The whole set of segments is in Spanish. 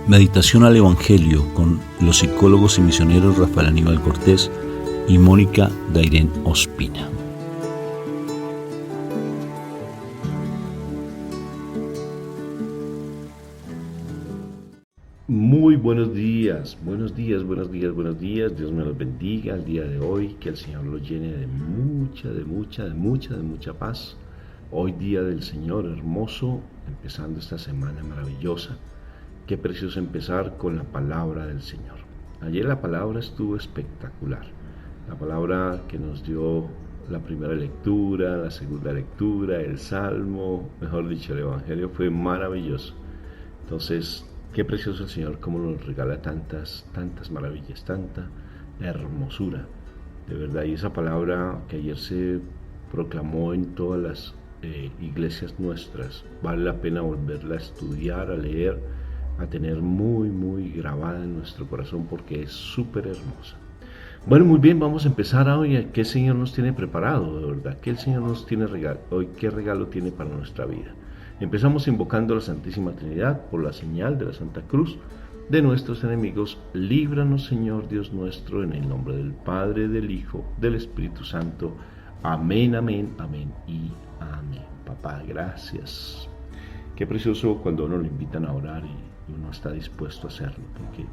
Meditación al Evangelio con los psicólogos y misioneros Rafael Aníbal Cortés y Mónica Dairén Ospina. Muy buenos días, buenos días. Dios me los bendiga el día de hoy, que el Señor los llene de mucha paz. Hoy día del Señor, hermoso, empezando esta semana maravillosa. Qué precioso empezar con la palabra del Señor. Ayer la palabra estuvo espectacular. La palabra que nos dio la primera lectura, la segunda lectura, el Salmo, mejor dicho, el Evangelio fue maravilloso. Entonces, qué precioso el Señor, cómo nos regala tantas maravillas, tanta hermosura, de verdad. Y esa palabra que ayer se proclamó en todas las iglesias nuestras, vale la pena volverla a estudiar, a leer, a tener muy grabada en nuestro corazón, porque es súper hermosa. Bueno, muy bien, vamos a empezar hoy. ¿Qué el Señor nos tiene preparado, de verdad? ¿Qué el Señor nos tiene hoy? ¿Qué regalo tiene para nuestra vida? Empezamos invocando a la Santísima Trinidad por la señal de la Santa Cruz de nuestros enemigos. Líbranos, Señor Dios nuestro, en el nombre del Padre, del Hijo, del Espíritu Santo. Amén y amén. Papá, gracias. Qué precioso cuando uno lo invitan a orar y uno está dispuesto a hacerlo, porque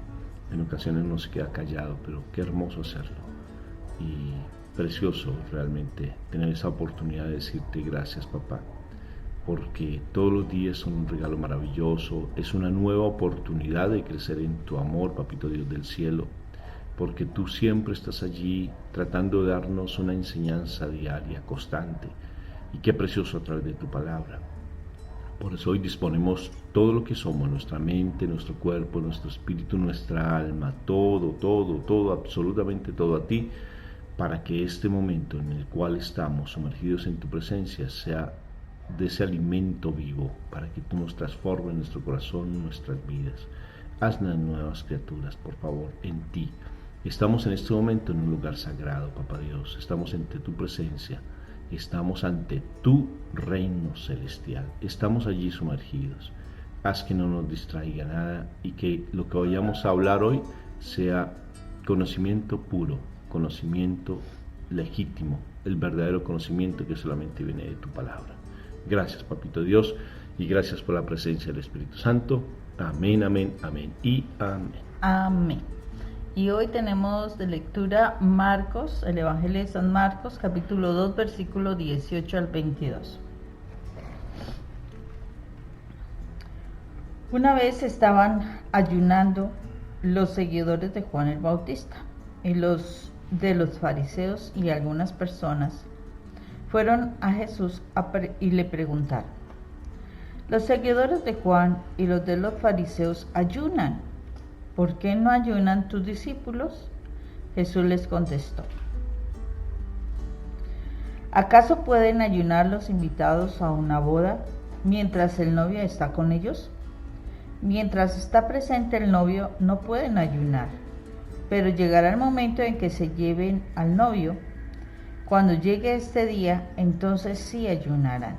en ocasiones uno se queda callado, pero qué hermoso hacerlo. Y precioso realmente tener esa oportunidad de decirte gracias, papá, porque todos los días son un regalo maravilloso, es una nueva oportunidad de crecer en tu amor, papito Dios del cielo, porque tú siempre estás allí tratando de darnos una enseñanza diaria, constante, y qué precioso a través de tu palabra. Por eso hoy disponemos todo lo que somos, nuestra mente, nuestro cuerpo, nuestro espíritu, nuestra alma, todo, absolutamente todo a ti, para que este momento en el cual estamos sumergidos en tu presencia sea de ese alimento vivo, para que tú nos transformes nuestro corazón, nuestras vidas. Haznos nuevas criaturas, por favor, en ti. Estamos en este momento en un lugar sagrado, papá Dios, estamos ante tu presencia. Estamos ante tu reino celestial, estamos allí sumergidos. Haz que no nos distraiga nada y que lo que vayamos a hablar hoy sea conocimiento puro, conocimiento legítimo, el verdadero conocimiento que solamente viene de tu palabra. Gracias, papito Dios, y gracias por la presencia del Espíritu Santo. Amén y amén. Amén. Y hoy tenemos de lectura Marcos, el Evangelio de San Marcos, capítulo 2, versículo 18 al 22. Una vez estaban ayunando los seguidores de Juan el Bautista y los de los fariseos, y algunas personas fueron a Jesús y le preguntaron: los seguidores de Juan y los de los fariseos ayunan, ¿por qué no ayunan tus discípulos? Jesús les contestó: ¿acaso pueden ayunar los invitados a una boda mientras el novio está con ellos? Mientras está presente el novio no pueden ayunar, pero llegará el momento en que se lleven al novio. Cuando llegue este día, entonces sí ayunarán.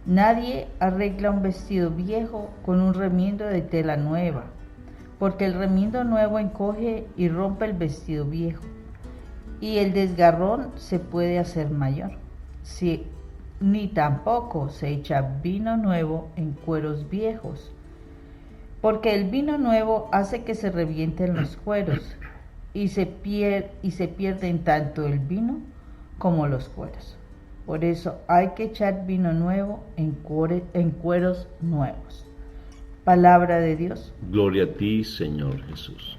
Nadie arregla un vestido viejo con un remiendo de tela nueva, porque el remiendo nuevo encoge y rompe el vestido viejo, y el desgarrón se puede hacer mayor. Ni tampoco se echa vino nuevo en cueros viejos, porque el vino nuevo hace que se revienten los cueros, y se pierden tanto el vino como los cueros. Por eso hay que echar vino nuevo en cueros nuevos. Palabra de Dios. Gloria a ti, Señor Jesús.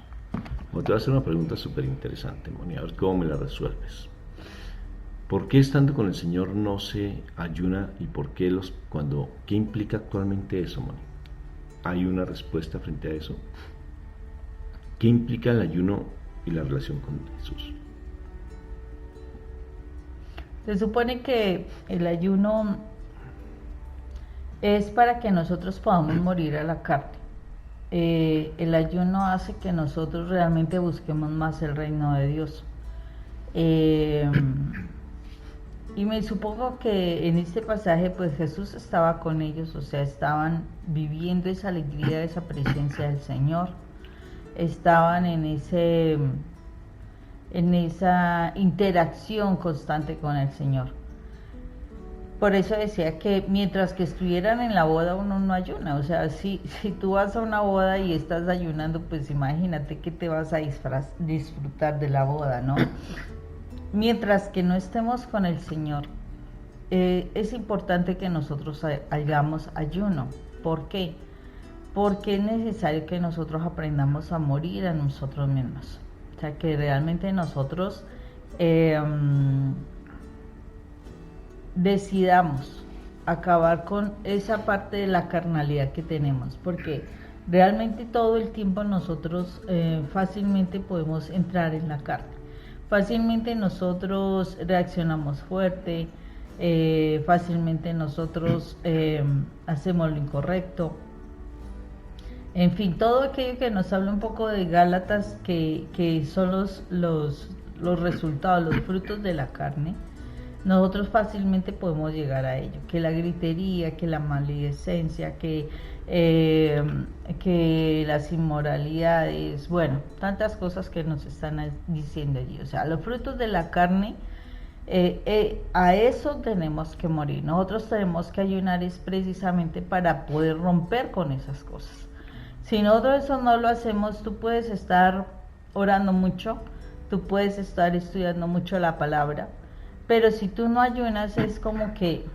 Bueno, te voy a hacer una pregunta súper interesante, Moni, a ver cómo me la resuelves. ¿Por qué estando con el Señor no se ayuna y por qué qué implica actualmente eso, Moni? ¿Hay una respuesta frente a eso? ¿Qué implica el ayuno y la relación con Jesús? Se supone que el ayuno es para que nosotros podamos morir a la carne. El ayuno hace que nosotros realmente busquemos más el reino de Dios. Y me supongo que en este pasaje pues Jesús estaba con ellos, o sea, estaban viviendo esa alegría, esa presencia del Señor, estaban en esa interacción constante con el Señor. Por eso decía que mientras que estuvieran en la boda uno no ayuna, o sea, si tú vas a una boda y estás ayunando, pues imagínate que te vas a disfrutar de la boda, ¿no? Mientras que no estemos con el Señor, es importante que nosotros hagamos ayuno. ¿Por qué? Porque es necesario que nosotros aprendamos a morir a nosotros mismos. O sea, que realmente nosotros decidamos acabar con esa parte de la carnalidad que tenemos. Porque realmente todo el tiempo nosotros fácilmente podemos entrar en la carne. Fácilmente nosotros reaccionamos fuerte, fácilmente nosotros hacemos lo incorrecto. En fin, todo aquello que nos habla un poco de Gálatas, que son los resultados, los frutos de la carne, nosotros fácilmente podemos llegar a ello. Que la gritería, que la maledicencia, que las inmoralidades, bueno, tantas cosas que nos están diciendo allí. O sea, los frutos de la carne, a eso tenemos que morir. Nosotros tenemos que ayunar es precisamente para poder romper con esas cosas. Si nosotros eso no lo hacemos, tú puedes estar orando mucho, tú puedes estar estudiando mucho la palabra, pero si tú no ayunas es como que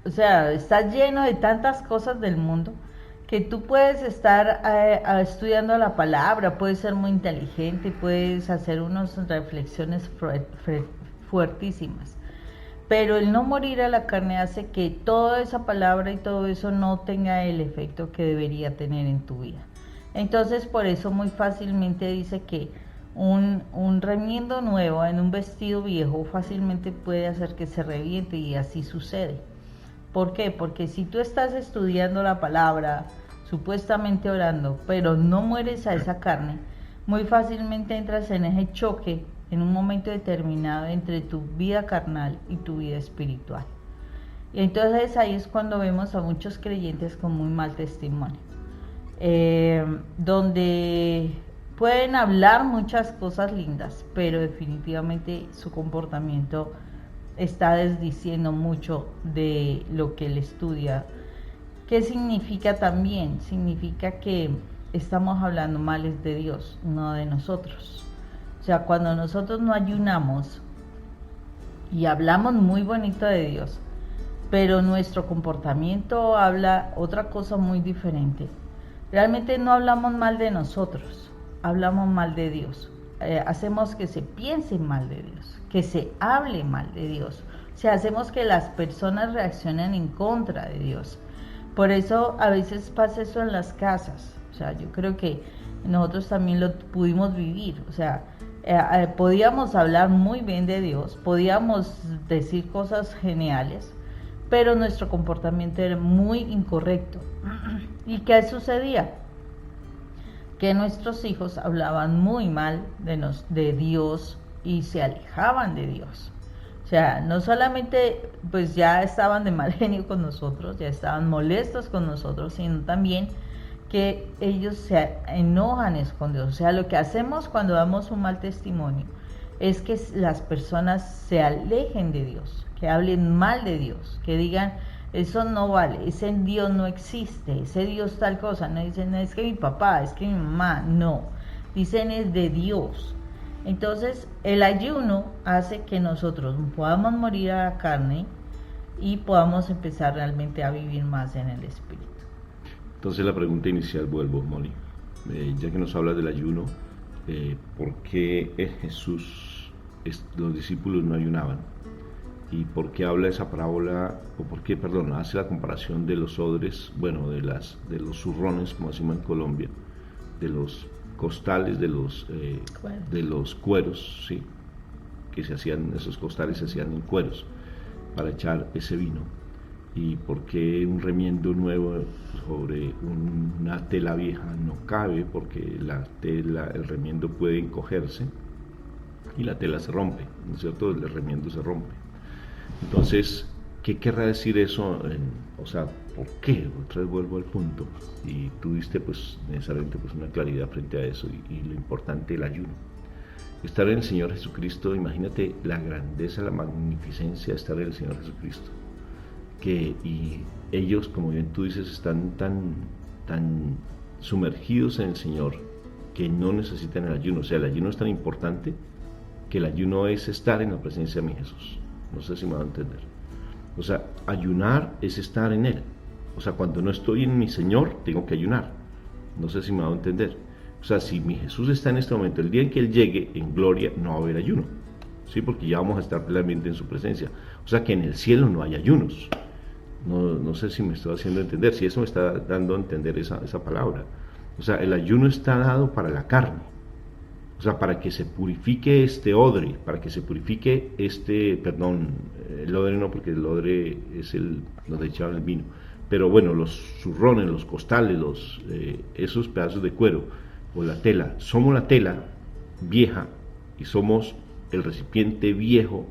o sea, estás lleno de tantas cosas del mundo que tú puedes estar estudiando la palabra, puedes ser muy inteligente, puedes hacer unas reflexiones fuertísimas. Pero el no morir a la carne hace que toda esa palabra y todo eso no tenga el efecto que debería tener en tu vida. Entonces, por eso muy fácilmente dice que un remiendo nuevo en un vestido viejo fácilmente puede hacer que se reviente, y así sucede. ¿Por qué? Porque si tú estás estudiando la palabra, supuestamente orando, pero no mueres a esa carne, muy fácilmente entras en ese choque en un momento determinado entre tu vida carnal y tu vida espiritual. Y entonces ahí es cuando vemos a muchos creyentes con muy mal testimonio, donde pueden hablar muchas cosas lindas, pero definitivamente su comportamiento está desdiciendo mucho de lo que él estudia. ¿Qué significa también? Significa que estamos hablando males de Dios, no de nosotros. O sea, cuando nosotros no ayunamos y hablamos muy bonito de Dios, pero nuestro comportamiento habla otra cosa muy diferente, realmente no hablamos mal de nosotros, hablamos mal de Dios. Hacemos que se piense mal de Dios, que se hable mal de Dios. O sea, hacemos que las personas reaccionen en contra de Dios. Por eso a veces pasa eso en las casas. O sea, yo creo que nosotros también lo pudimos vivir. O sea, podíamos hablar muy bien de Dios, podíamos decir cosas geniales, pero nuestro comportamiento era muy incorrecto. ¿Y qué sucedía? Que nuestros hijos hablaban muy mal de Dios y se alejaban de Dios. O sea, no solamente pues ya estaban de mal genio con nosotros, ya estaban molestos con nosotros, sino también que ellos se enojan con Dios. O sea, lo que hacemos cuando damos un mal testimonio es que las personas se alejen de Dios, que hablen mal de Dios, que digan, eso no vale, ese Dios no existe, ese Dios tal cosa. No dicen, es que mi papá, es que mi mamá, no. Dicen es de Dios. Entonces, el ayuno hace que nosotros podamos morir a la carne y podamos empezar realmente a vivir más en el Espíritu. Entonces la pregunta inicial vuelvo, Molly. Ya que nos hablas del ayuno, ¿por qué los discípulos no ayunaban? ¿Y por qué habla esa parábola, o por qué, perdón, hace la comparación de los odres, bueno, de los zurrones, como decimos en Colombia, de los costales, de los cueros, sí, que se hacían, esos costales se hacían en cueros para echar ese vino? ¿Y por qué un remiendo nuevo sobre una tela vieja no cabe? Porque el remiendo puede encogerse y la tela se rompe, ¿no es cierto? El remiendo se rompe. Entonces, ¿qué querrá decir eso? O sea, ¿por qué? Otra vez vuelvo al punto. Y tú diste pues necesariamente pues una claridad frente a eso y lo importante del ayuno. Estar en el Señor Jesucristo, imagínate la grandeza, la magnificencia de estar en el Señor Jesucristo. Y ellos, como bien tú dices, están tan sumergidos en el Señor que no necesitan el ayuno. O sea, el ayuno es tan importante que el ayuno es estar en la presencia de mi Jesús. No sé si me va a entender. O sea, ayunar es estar en Él. O sea, cuando no estoy en mi Señor, tengo que ayunar. No sé si me va a entender. O sea, si mi Jesús está en este momento, el día en que Él llegue en gloria, no va a haber ayuno. ¿Sí? Porque ya vamos a estar plenamente en su presencia. O sea, que en el cielo no hay ayunos. No sé si me estoy haciendo entender, si eso me está dando a entender esa palabra. O sea, el ayuno está dado para la carne. O sea, para que se purifique este odre, para que se purifique el odre no, porque el odre es donde echaban el vino. Pero bueno, los zurrones, los costales, esos pedazos de cuero o la tela, somos la tela vieja y somos el recipiente viejo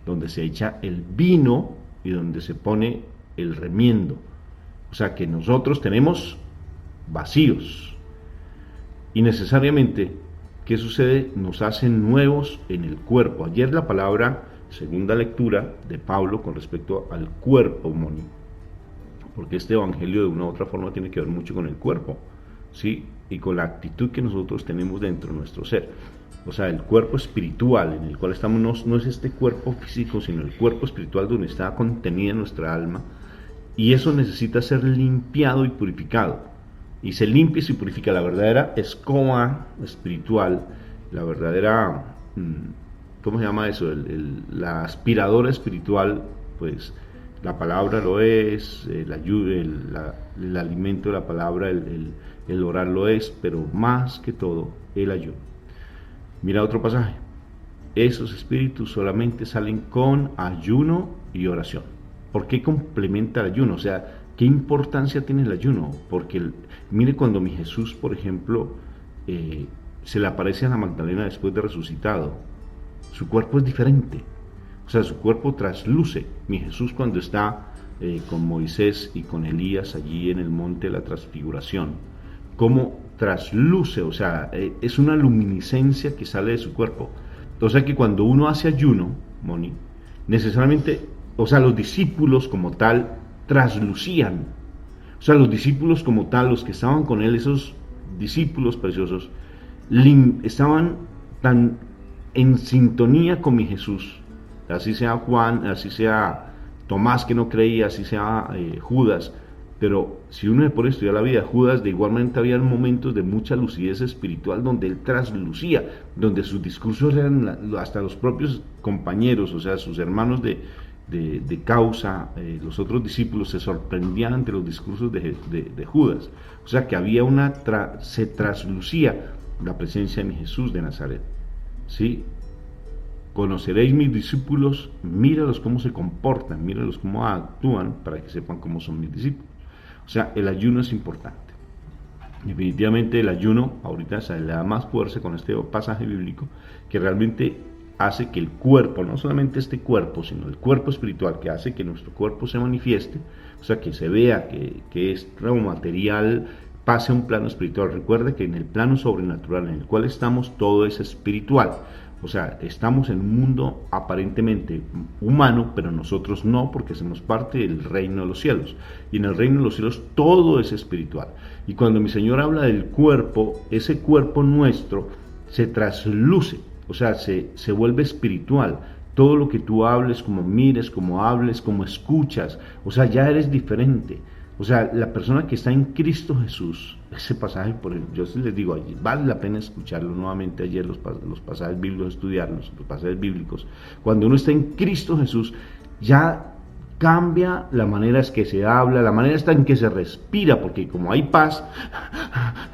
donde se echa el vino y donde se pone el remiendo. O sea que nosotros tenemos vacíos y necesariamente, ¿qué sucede? Nos hacen nuevos en el cuerpo. Ayer la palabra, segunda lectura de Pablo con respecto al cuerpo, Moni, porque este evangelio de una u otra forma tiene que ver mucho con el cuerpo, ¿sí? Y con la actitud que nosotros tenemos dentro de nuestro ser. O sea, el cuerpo espiritual en el cual estamos no es este cuerpo físico, sino el cuerpo espiritual donde está contenida nuestra alma, y eso necesita ser limpiado y purificado. Y se limpia y se purifica. La verdadera escoba espiritual, la verdadera, ¿cómo se llama eso? La aspiradora espiritual, pues la palabra lo es, el alimento de la palabra, el orar lo es, pero más que todo, el ayuno. Mira otro pasaje. Esos espíritus solamente salen con ayuno y oración. ¿Por qué complementa el ayuno? O sea, ¿qué importancia tiene el ayuno? Porque, mire, cuando mi Jesús, por ejemplo, se le aparece a la Magdalena después de resucitado, su cuerpo es diferente. O sea, su cuerpo trasluce. Mi Jesús cuando está con Moisés y con Elías allí en el monte de la transfiguración, ¿cómo trasluce? O sea, es una luminiscencia que sale de su cuerpo. O sea que cuando uno hace ayuno, Moni, necesariamente, o sea, los discípulos como tal traslucían. O sea, los discípulos como tal, los que estaban con él, esos discípulos preciosos, estaban tan en sintonía con mi Jesús. Así sea Juan, así sea Tomás que no creía, así sea Judas. Pero si uno se pone a estudiar la vida de Judas, de igualmente había momentos de mucha lucidez espiritual donde él traslucía, donde sus discursos eran hasta los propios compañeros, o sea, sus hermanos de causa, los otros discípulos se sorprendían ante los discursos de Judas. O sea que había se traslucía la presencia de mi Jesús de Nazaret. ¿Sí? Conoceréis mis discípulos, míralos cómo se comportan, míralos cómo actúan, para que sepan cómo son mis discípulos. O sea, el ayuno es importante. Definitivamente el ayuno ahorita se le da más fuerza con este pasaje bíblico, que realmente hace que el cuerpo, no solamente este cuerpo, sino el cuerpo espiritual, que hace que nuestro cuerpo se manifieste, o sea, que se vea que es material, pase a un plano espiritual. Recuerde que en el plano sobrenatural en el cual estamos, todo es espiritual. O sea, estamos en un mundo aparentemente humano, pero nosotros no, porque somos parte del reino de los cielos. Y en el reino de los cielos todo es espiritual. Y cuando mi Señor habla del cuerpo, ese cuerpo nuestro se trasluce, o sea, se vuelve espiritual. Todo lo que tú hables, como mires, como hables, como escuchas, o sea, ya eres diferente. O sea, la persona que está en Cristo Jesús, ese pasaje, yo les digo, vale la pena escucharlo nuevamente ayer, los pasajes bíblicos, estudiarlos, los pasajes bíblicos. Cuando uno está en Cristo Jesús, ya cambia la manera en que se habla, la manera en que se respira, porque como hay paz,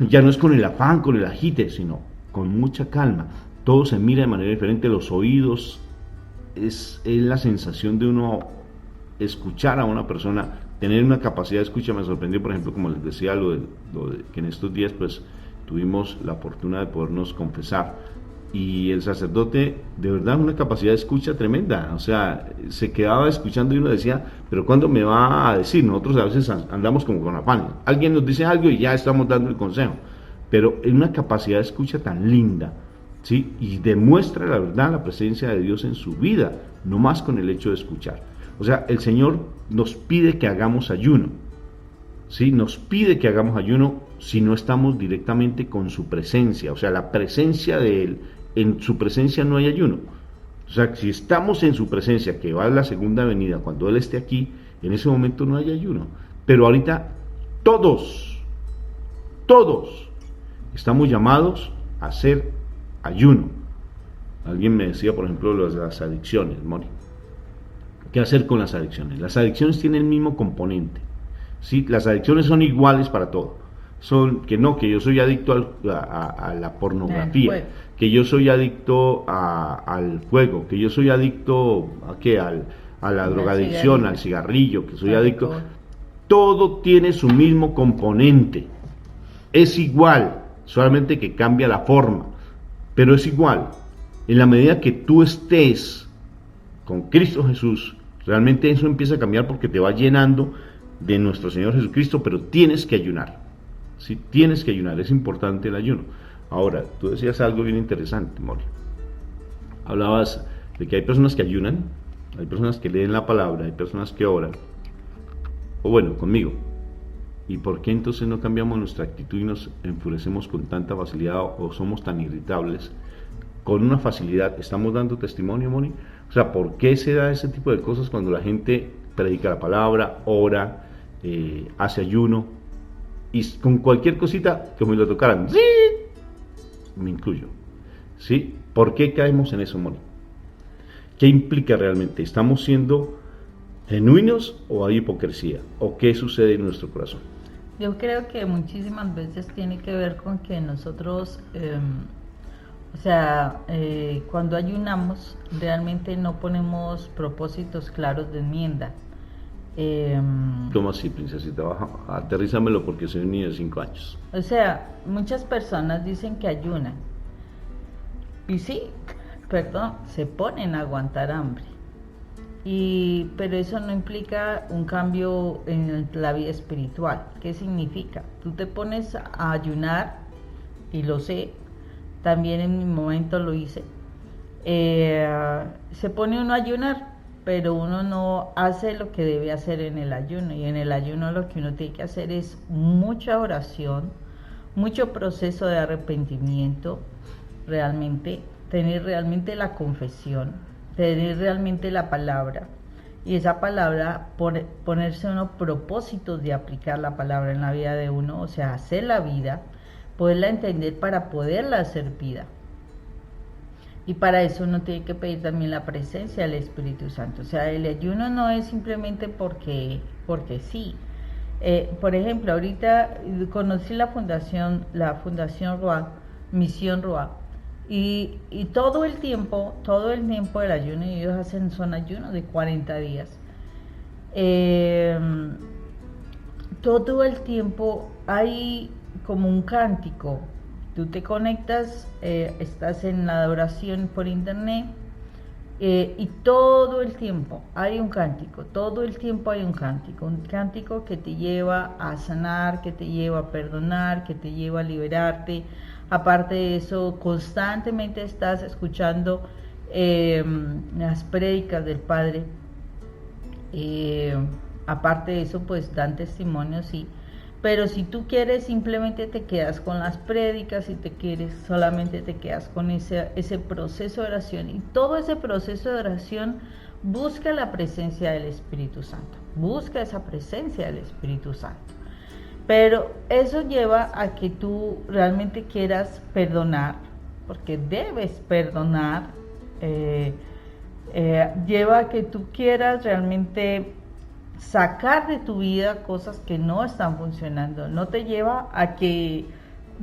ya no es con el afán, con el agite, sino con mucha calma. Todo se mira de manera diferente, los oídos, es la sensación de uno escuchar a una persona, tener una capacidad de escucha. Me sorprendió, por ejemplo, como les decía, lo de que en estos días pues tuvimos la fortuna de podernos confesar, y el sacerdote, de verdad, una capacidad de escucha tremenda. O sea, se quedaba escuchando y uno decía, pero ¿cuándo me va a decir? Nosotros a veces andamos como con afán. Alguien nos dice algo y ya estamos dando el consejo. Pero es una capacidad de escucha tan linda, ¿sí? Y demuestra la verdad, la presencia de Dios en su vida, no más con el hecho de escuchar. O sea, el Señor nos pide que hagamos ayuno, ¿sí? Nos pide que hagamos ayuno si no estamos directamente con su presencia, o sea, la presencia de Él. En su presencia no hay ayuno. O sea, si estamos en su presencia, que va a la segunda venida, cuando Él esté aquí, en ese momento no hay ayuno. Pero ahorita todos estamos llamados a hacer ayuno. Alguien me decía, por ejemplo, las adicciones, Mori. ¿Qué hacer con las adicciones? Las adicciones tienen el mismo componente, ¿sí? Las adicciones son iguales para todo. Son que yo soy adicto a la pornografía, que yo soy adicto al juego, que yo soy adicto a la drogadicción, al cigarrillo, que soy adicto. Todo tiene su mismo componente. Es igual, solamente que cambia la forma, pero es igual. En la medida que tú estés con Cristo Jesús, realmente eso empieza a cambiar porque te va llenando de nuestro Señor Jesucristo, pero tienes que ayunar. Sí, tienes que ayunar, es importante el ayuno. Ahora, tú decías algo bien interesante, Mori. Hablabas de que hay personas que ayunan, hay personas que leen la palabra, hay personas que oran, o bueno, conmigo. ¿Y por qué entonces no cambiamos nuestra actitud y nos enfurecemos con tanta facilidad o somos tan irritables con una facilidad? ¿Estamos dando testimonio, Moni? O sea, ¿por qué se da ese tipo de cosas cuando la gente predica la palabra, ora, hace ayuno? Y con cualquier cosita que me lo tocaran, ¡sí!, me incluyo, ¿sí? ¿Por qué caemos en eso, Moni? ¿Qué implica realmente? ¿Estamos siendo genuinos o hay hipocresía? ¿O qué sucede en nuestro corazón? Yo creo que muchísimas veces tiene que ver con que nosotros, cuando ayunamos, realmente no ponemos propósitos claros de enmienda. ¿Cómo así, princesita? Aterrízamelo porque soy un niño de 5 años. O sea, muchas personas dicen que ayunan y sí, se ponen a aguantar hambre. Pero eso no implica un cambio en la vida espiritual. ¿Qué significa? Tú te pones a ayunar, y lo sé, también en mi momento lo hice. Se pone uno a ayunar, pero uno no hace lo que debe hacer en el ayuno, y en el ayuno lo que uno tiene que hacer es mucha oración, mucho proceso de arrepentimiento, realmente, tener realmente la confesión, tener realmente la palabra, y esa palabra, ponerse unos propósitos de aplicar la palabra en la vida de uno, o sea, hacer la vida, poderla entender para poderla hacer vida. Y para eso uno tiene que pedir también la presencia del Espíritu Santo. O sea, el ayuno no es simplemente porque sí. Por ejemplo, ahorita conocí la Fundación Roa, Misión Roa, y todo el tiempo del ayuno, ellos son ayunos de 40 días. Todo el tiempo hay como un cántico. Tú te conectas, estás en la adoración por internet, y todo el tiempo hay un cántico, un cántico que te lleva a sanar, que te lleva a perdonar, que te lleva a liberarte. Aparte de eso, constantemente estás escuchando las prédicas del Padre. Aparte de eso, pues dan testimonios, sí. Pero si tú quieres, simplemente te quedas con las prédicas, si te quieres, solamente te quedas con ese proceso de oración. Y todo ese proceso de oración busca la presencia del Espíritu Santo, busca esa presencia del Espíritu Santo. Pero eso lleva a que tú realmente quieras perdonar, porque debes perdonar, lleva a que tú quieras realmente sacar de tu vida cosas que no están funcionando. No te lleva a que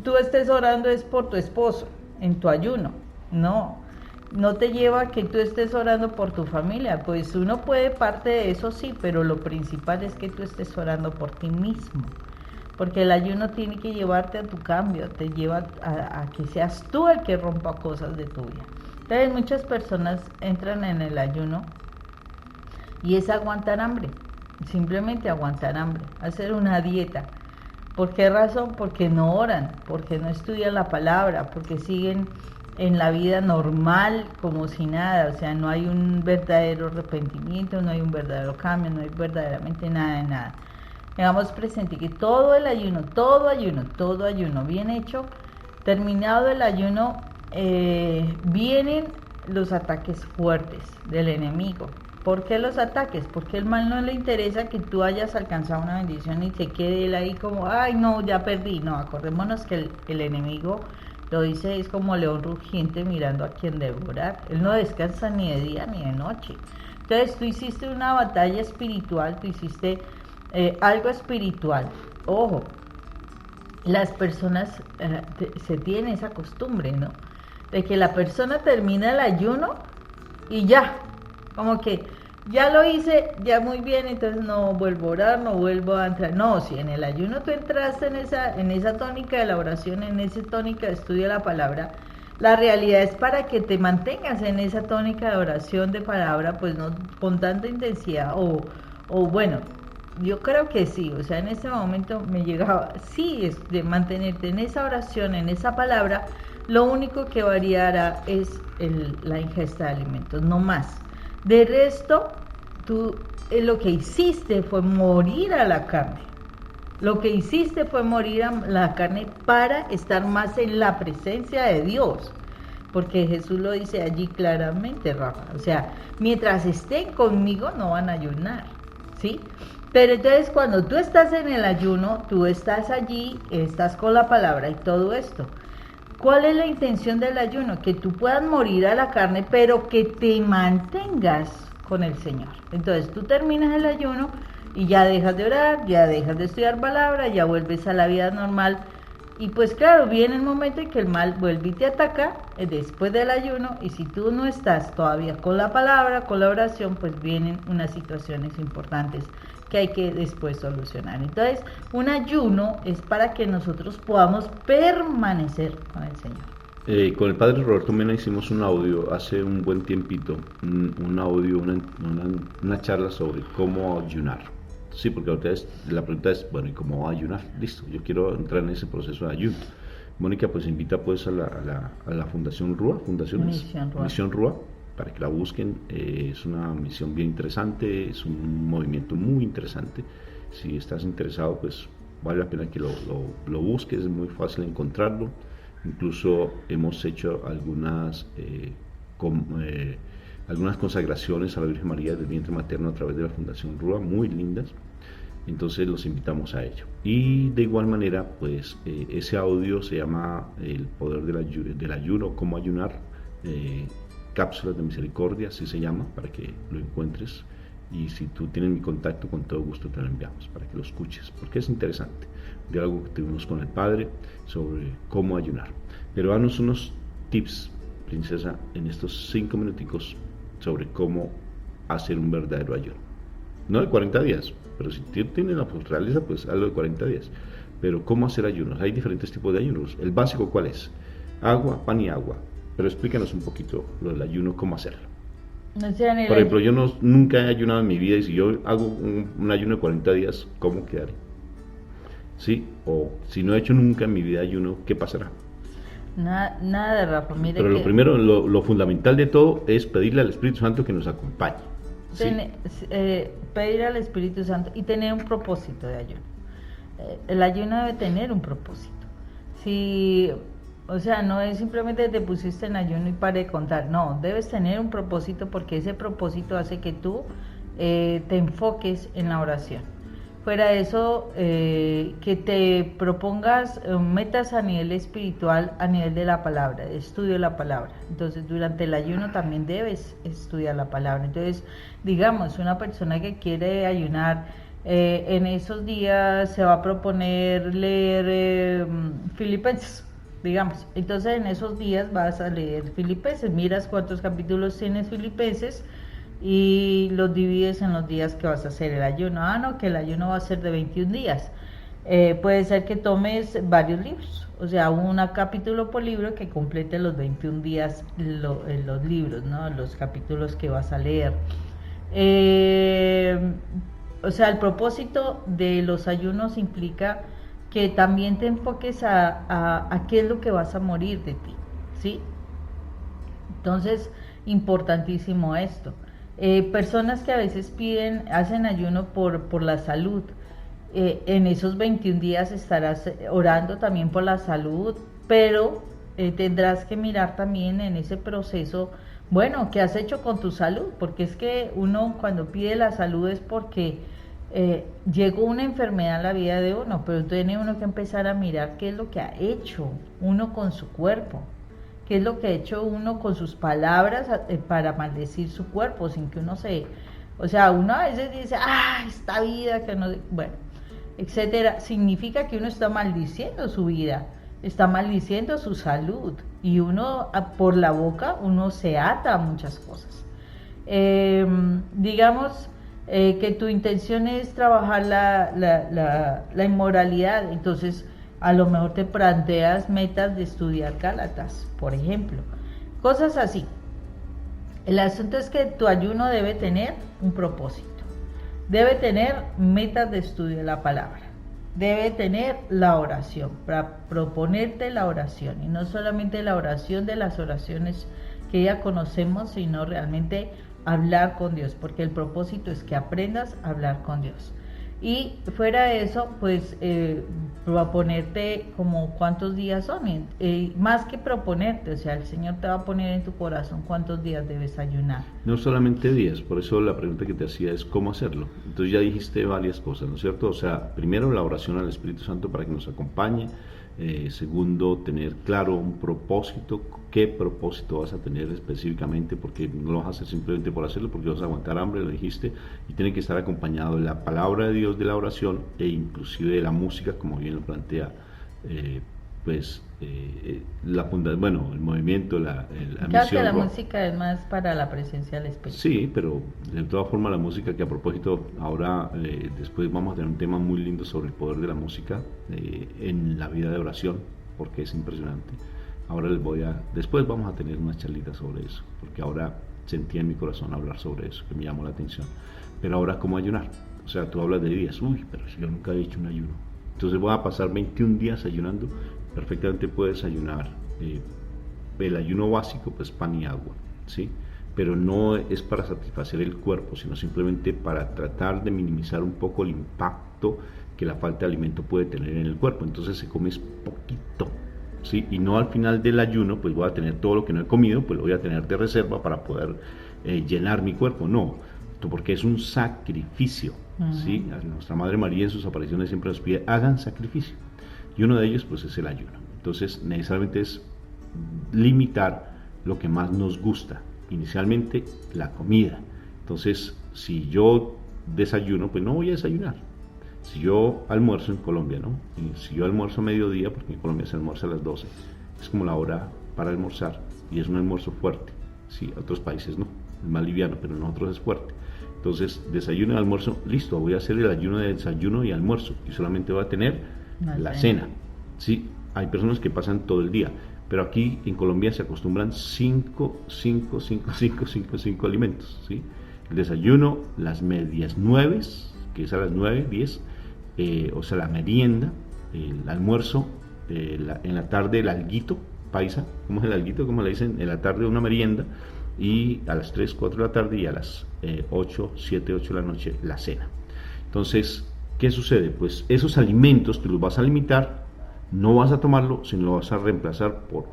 tú estés orando es por tu esposo en tu ayuno, no te lleva a que tú estés orando por tu familia. Pues uno puede parte de eso, sí, pero lo principal es que tú estés orando por ti mismo, porque el ayuno tiene que llevarte a tu cambio, te lleva a que seas tú el que rompa cosas de tu vida. Entonces muchas personas entran en el ayuno y es aguantar hambre, simplemente aguantar hambre, hacer una dieta. ¿Por qué razón? Porque no oran, porque no estudian la palabra, porque siguen en la vida normal como si nada, o sea, no hay un verdadero arrepentimiento, no hay un verdadero cambio, no hay verdaderamente nada de nada. Tengamos presente que todo ayuno bien hecho, terminado el ayuno, vienen los ataques fuertes del enemigo. ¿Por qué los ataques? Porque el mal no le interesa que tú hayas alcanzado una bendición y se quede él ahí como, ay no, ya perdí. No, acordémonos que el enemigo lo dice, es como león rugiente mirando a quien devorar. Él no descansa ni de día ni de noche. Entonces tú hiciste una batalla espiritual, tú hiciste algo espiritual. Ojo, las personas se tienen esa costumbre, ¿no? De que la persona termina el ayuno y ya, como que ya lo hice, ya muy bien, entonces no vuelvo a orar, no vuelvo a entrar. No, si en el ayuno tú entraste en esa tónica de la oración, en esa tónica de estudio de la palabra, la realidad es para que te mantengas en esa tónica de oración de palabra, pues no con tanta intensidad, o bueno, yo creo que sí, o sea, en ese momento me llegaba, sí, es de mantenerte en esa oración, en esa palabra. Lo único que variará es la ingesta de alimentos, no más. De resto, tú lo que hiciste fue morir a la carne. Lo que hiciste fue morir a la carne para estar más en la presencia de Dios. Porque Jesús lo dice allí claramente, Rafa. O sea, mientras estén conmigo no van a ayunar, ¿sí? Pero entonces cuando tú estás en el ayuno, tú estás allí, estás con la palabra y todo esto. ¿Cuál es la intención del ayuno? Que tú puedas morir a la carne, pero que te mantengas con el Señor. Entonces tú terminas el ayuno y ya dejas de orar, ya dejas de estudiar palabra, ya vuelves a la vida normal. Y pues claro, viene el momento en que el mal vuelve y te ataca después del ayuno, y si tú no estás todavía con la palabra, con la oración, pues vienen unas situaciones importantes que hay que después solucionar. Entonces, un ayuno es para que nosotros podamos permanecer con el Señor. Con el padre Roberto Mena hicimos un audio hace un buen tiempito, un audio, una charla sobre cómo ayunar. Sí, porque la pregunta es, bueno, ¿y cómo ayunar? Listo, yo quiero entrar en ese proceso de ayuno. Mónica pues invita pues a la Fundación RUA, Misión RUA, para que la busquen. Es una misión bien interesante, es un movimiento muy interesante. Si estás interesado, pues vale la pena que lo busques, es muy fácil encontrarlo. Incluso hemos hecho algunas consagraciones a la Virgen María del vientre materno a través de la Fundación RUA, muy lindas. Entonces los invitamos a ello. Y de igual manera, pues ese audio se llama El poder del ayuno, cómo ayunar, cápsulas de misericordia, así se llama, para que lo encuentres. Y si tú tienes mi contacto, con todo gusto te lo enviamos para que lo escuches, porque es interesante. De algo que tuvimos con el Padre sobre cómo ayunar. Pero danos unos tips, princesa, en estos 5 minuticos sobre cómo hacer un verdadero ayuno. No de 40 días, pero si tienes la fortaleza, pues hazlo de 40 días. Pero ¿cómo hacer ayunos? Hay diferentes tipos de ayunos. ¿El básico cuál es? Agua, pan y agua. Pero explícanos un poquito lo del ayuno, cómo hacerlo. Por ejemplo, yo nunca he ayunado en mi vida, y si yo hago un ayuno de 40 días, ¿cómo quedaré? ¿Sí? O si no he hecho nunca en mi vida ayuno, ¿qué pasará? Nada, Rafa, mire. Pero lo primero, lo fundamental de todo es pedirle al Espíritu Santo que nos acompañe. ¿Sí? Pedir al Espíritu Santo y tener un propósito de ayuno. El ayuno debe tener un propósito. O sea, no es simplemente te pusiste en ayuno y para de contar. No, debes tener un propósito, porque ese propósito hace que tú te enfoques en la oración. Fuera de eso, que te propongas metas a nivel espiritual, a nivel de la palabra, de estudio de la palabra. Entonces, durante el ayuno también debes estudiar la palabra. Entonces, digamos, una persona que quiere ayunar, en esos días se va a proponer leer Filipenses, digamos. Entonces, en esos días vas a leer Filipenses, miras cuántos capítulos tienes Filipenses, y los divides en los días que vas a hacer el ayuno. No, que el ayuno va a ser de 21 días. Puede ser que tomes varios libros, o sea, un capítulo por libro que complete los 21 días los libros, ¿no? Los capítulos que vas a leer. Eh, o sea, el propósito de los ayunos implica que también te enfoques a qué es lo que vas a morir de ti, ¿sí? Entonces, importantísimo esto. Personas que a veces hacen ayuno por la salud, en esos 21 días estarás orando también por la salud, pero tendrás que mirar también en ese proceso, bueno, ¿qué has hecho con tu salud? Porque es que uno cuando pide la salud es porque llegó una enfermedad a la vida de uno, pero tiene uno que empezar a mirar qué es lo que ha hecho uno con su cuerpo, qué es lo que ha hecho uno con sus palabras para maldecir su cuerpo, sin que uno o sea, uno a veces dice, esta vida que no, bueno, etcétera, significa que uno está maldiciendo su vida, está maldiciendo su salud, y uno por la boca uno se ata a muchas cosas. Digamos que tu intención es trabajar la inmoralidad, entonces a lo mejor te planteas metas de estudiar Gálatas, por ejemplo, cosas así. El asunto es que tu ayuno debe tener un propósito, debe tener metas de estudio de la palabra, debe tener la oración, para proponerte la oración, y no solamente la oración de las oraciones que ya conocemos, sino realmente hablar con Dios, porque el propósito es que aprendas a hablar con Dios. Y fuera de eso, pues proponerte como cuántos días son, más que proponerte, o sea, el Señor te va a poner en tu corazón cuántos días debes ayunar. No solamente días, por eso la pregunta que te hacía es cómo hacerlo. Entonces ya dijiste varias cosas, ¿no es cierto? O sea, primero la oración al Espíritu Santo para que nos acompañe. Segundo, tener claro un propósito, qué propósito vas a tener específicamente, porque no lo vas a hacer simplemente por hacerlo, porque vas a aguantar hambre, lo dijiste, y tiene que estar acompañado de la palabra de Dios, de la oración, e inclusive de la música, como bien lo plantea el movimiento, la Claro que misión la rock. música es más para la presencia del Espíritu. Sí, pero de todas formas la música, que a propósito ahora después vamos a tener un tema muy lindo sobre el poder de la música en la vida de oración, porque es impresionante. Ahora después vamos a tener unas charlitas sobre eso, porque ahora sentí en mi corazón hablar sobre eso, que me llamó la atención. Pero ahora, ¿cómo ayunar? O sea, tú hablas de días, pero si yo nunca he hecho un ayuno. Entonces voy a pasar 21 días ayunando. Perfectamente puedes ayunar. El ayuno básico, pues pan y agua, ¿sí? Pero no es para satisfacer el cuerpo, sino simplemente para tratar de minimizar un poco el impacto que la falta de alimento puede tener en el cuerpo. Entonces se come poquito, ¿sí? Y no al final del ayuno, pues voy a tener todo lo que no he comido, pues lo voy a tener de reserva para poder llenar mi cuerpo. No, porque es un sacrificio, ¿sí? Nuestra Madre María en sus apariciones siempre nos pide, hagan sacrificio. Y uno de ellos, pues, es el ayuno. Entonces, necesariamente es limitar lo que más nos gusta. Inicialmente, la comida. Entonces, si yo desayuno, pues no voy a desayunar. Si yo almuerzo en Colombia, ¿no? Y si yo almuerzo a mediodía, porque en Colombia se almuerza a las 12, es como la hora para almorzar, y es un almuerzo fuerte. Sí, otros países no, es más liviano, pero en nosotros es fuerte. Entonces, desayuno y almuerzo, listo, voy a hacer el ayuno de desayuno y almuerzo, y solamente voy a tener la cena. Sí, hay personas que pasan todo el día, pero aquí en Colombia se acostumbran 5 alimentos, ¿sí? El desayuno, las medias 9, que es a las 9, 10, o sea, la merienda, el almuerzo, en la tarde el alguito, paisa, ¿cómo es el alguito? ¿Cómo le dicen? En la tarde una merienda, y a las 3, 4 de la tarde y a las 7, 8 de la noche la cena. Entonces, ¿qué sucede? Pues esos alimentos tú los vas a limitar, no vas a tomarlo, sino lo vas a reemplazar por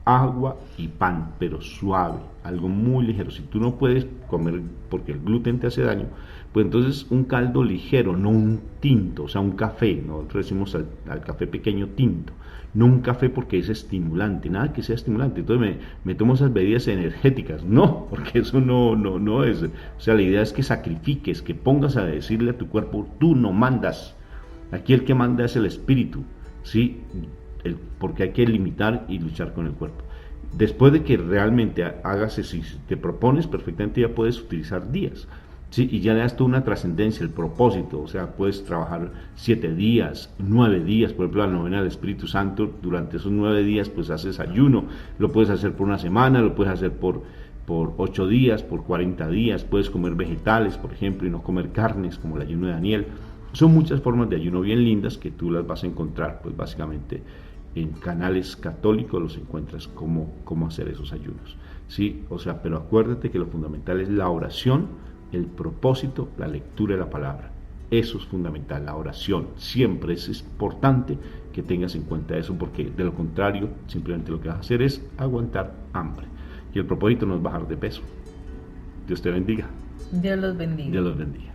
agua y pan, pero suave, algo muy ligero. Si tú no puedes comer porque el gluten te hace daño, pues entonces un caldo ligero, no un tinto, o sea, un café, nosotros decimos al café pequeño tinto, no un café porque es estimulante, nada que sea estimulante. Entonces me tomo esas bebidas energéticas, no, porque eso no es. O sea, la idea es que sacrifiques, que pongas a decirle a tu cuerpo, tú no mandas, aquí el que manda es el espíritu, ¿sí? Porque hay que limitar y luchar con el cuerpo. Después de que realmente hagas eso, si te propones perfectamente, ya puedes utilizar días. Sí, y ya le das tú una trascendencia, el propósito, o sea, puedes trabajar 7 días, 9 días, por ejemplo, la novena del Espíritu Santo, durante esos 9 días pues haces ayuno, lo puedes hacer por una semana, lo puedes hacer por 8 días, por 40 días, puedes comer vegetales, por ejemplo, y no comer carnes, como el ayuno de Daniel. Son muchas formas de ayuno bien lindas que tú las vas a encontrar, pues básicamente en canales católicos los encuentras cómo hacer esos ayunos, ¿sí? O sea, pero acuérdate que lo fundamental es la oración, el propósito, la lectura de la palabra. Eso es fundamental, la oración. Siempre es importante que tengas en cuenta eso, porque de lo contrario, simplemente lo que vas a hacer es aguantar hambre. Y el propósito no es bajar de peso. Dios te bendiga. Dios los bendiga. Dios los bendiga.